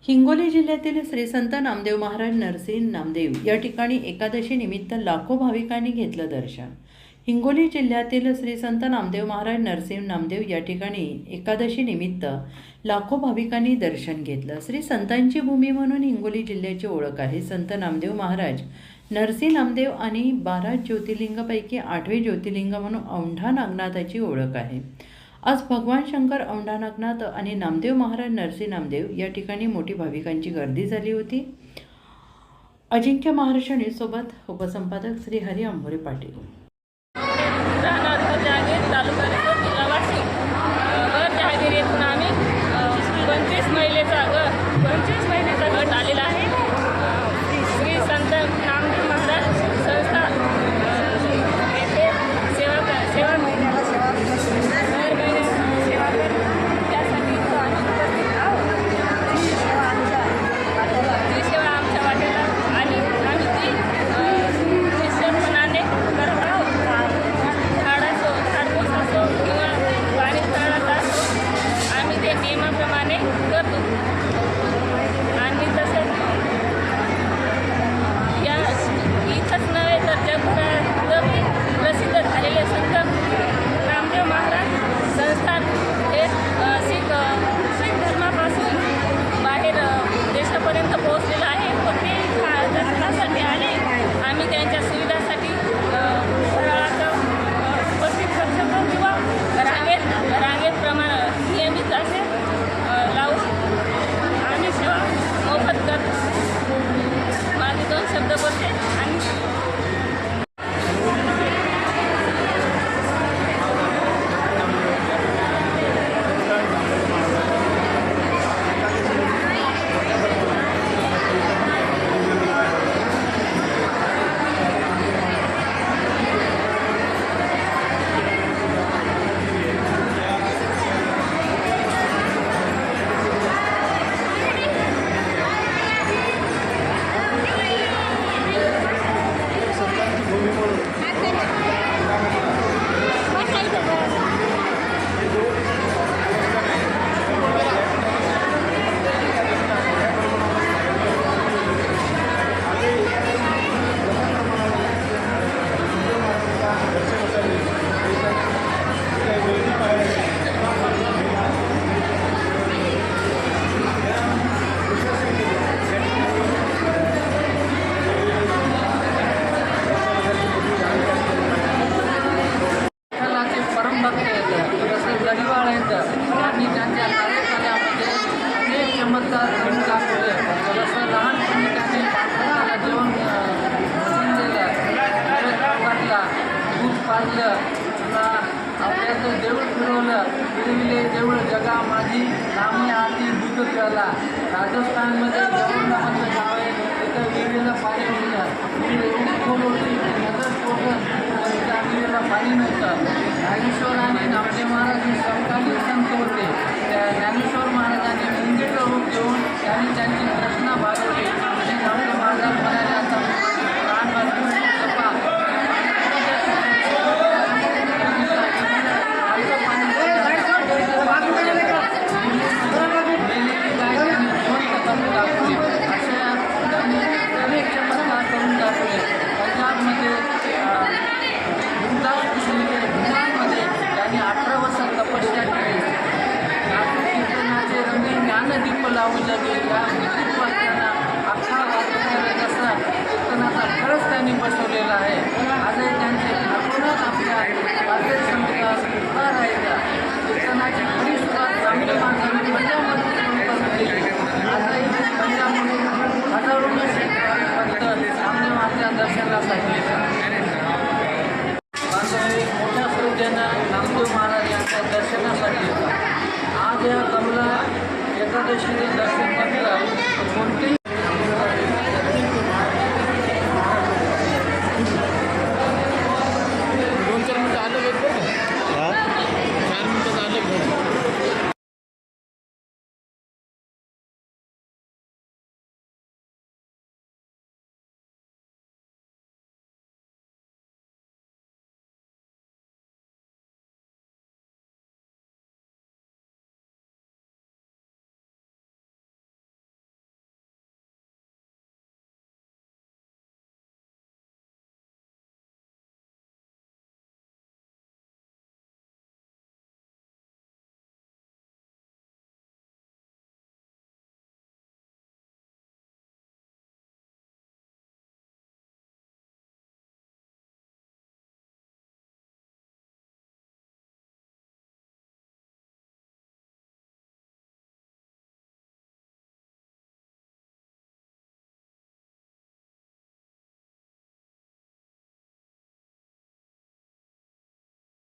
हिंगोली जिल्ह्यातील श्री संत नामदेव महाराज नरसिंह नामदेव या ठिकाणी एकादशी निमित्त लाखो भाविकांनी घेतलं दर्शन। हिंगोली जिल्ह्यातील श्री संत नामदेव महाराज नरसिंह नामदेव या ठिकाणी एकादशी निमित्त लाखो भाविकांनी दर्शन घेतलं। श्री संतांची भूमी म्हणून हिंगोली जिल्ह्याची ओळख आहे। संत नामदेव महाराज नरसिंह नामदेव आणि 12 ज्योतिर्लिंगापैकी 8वे ज्योतिर्लिंग म्हणून औंढा नागनाथाची ओळख आहे। आज भगवान शंकर औंढा नागनाथ आणि नामदेव महाराज नरसिंह नामदेव या ठिकाणी मोठी भाविकांची गर्दी झाली होती। अजिंक्य महाराष्ट्र न्यूज सोबत उपसंपादक श्री हरी अंभोरे पाटील। महिलेचा गट आलेला आहे। श्री संत नामदेव महाराज संस्था येथे सेवा त्यासाठी ती सेवा आमच्या वाटेला आणि आम्ही ती निश्चितपणाने करत आहोत। झाडपोस असो किंवा पाणी तळाचा असो, आम्ही ते नियमाप्रमाणे करतो। आणि तसेच या इथंच नव्हे तर जगभरात प्रसिद्ध झालेले संत नामदेव महाराज संस्थान हे शीख धर्मापासून बाहेर देशापर्यंत पोहोचलेलं आहे। पण ते दर्शनासाठी आले। आम्ही त्यांच्या सुविधासाठी फराळाचं उपस्थित करू शकतो किंवा रांगेप्रमाणे नियमित असे लावून आम्ही सेवा मोफत करतो। माझे 2 शब्द बोलते आणि आणि त्यांच्या कार्यकालामध्ये अनेक चमत्कार घडून दाखवले। जसं लहानपणी त्यांनी पाखराला जेवण वाटला, दूध पाजलं, आपल्याचं देऊळ फिरवलं, फिरविले देऊळ जगा माझी नामे आधी दूध प्याला। राजस्थानमध्ये जवळमध्ये गाव आहे, तिथं विहिरीला पाणी होतं, विहीर खोल होती, त्या विहिरीला पाणी नव्हतं। ज्ञानेश्वर आणि नामदेव महाराज हे समकालीन संत होते। त्या ज्ञानेश्वर महाराजांनी मुंगीचं रूप घेऊन त्यांनी त्यांची रचना भागवली आणि नामदेव महाराज म्हणाले, आता प्राण वाचून जपा, अनेक चमत्कार करून दाखवले। पंजाबमध्ये त्यांनी 18 वर्ष तपस्या केली। कीर्तनाचे रंगीन ज्ञानदीप लावून लागले। त्यांना अख्खा जसा कीर्तनाचा खरंच त्यांनी बसवलेला आहे। आजही त्यांचे ठाकूरच आपल्या भारतीय संगीतात उभा राहिला। कीर्तनाची खरी सुरुवात चांगली माणसांनी पंजाबमध्ये आजही पंजाबमध्ये हजारोने भक्त नामदेव महाराजांच्या दर्शनासाठी मोठ्या संख्येनं नामदेव महाराज यांच्या दर्शनासाठी आज या कमला एकादशीचे दर्शन घेतलं कोणतेही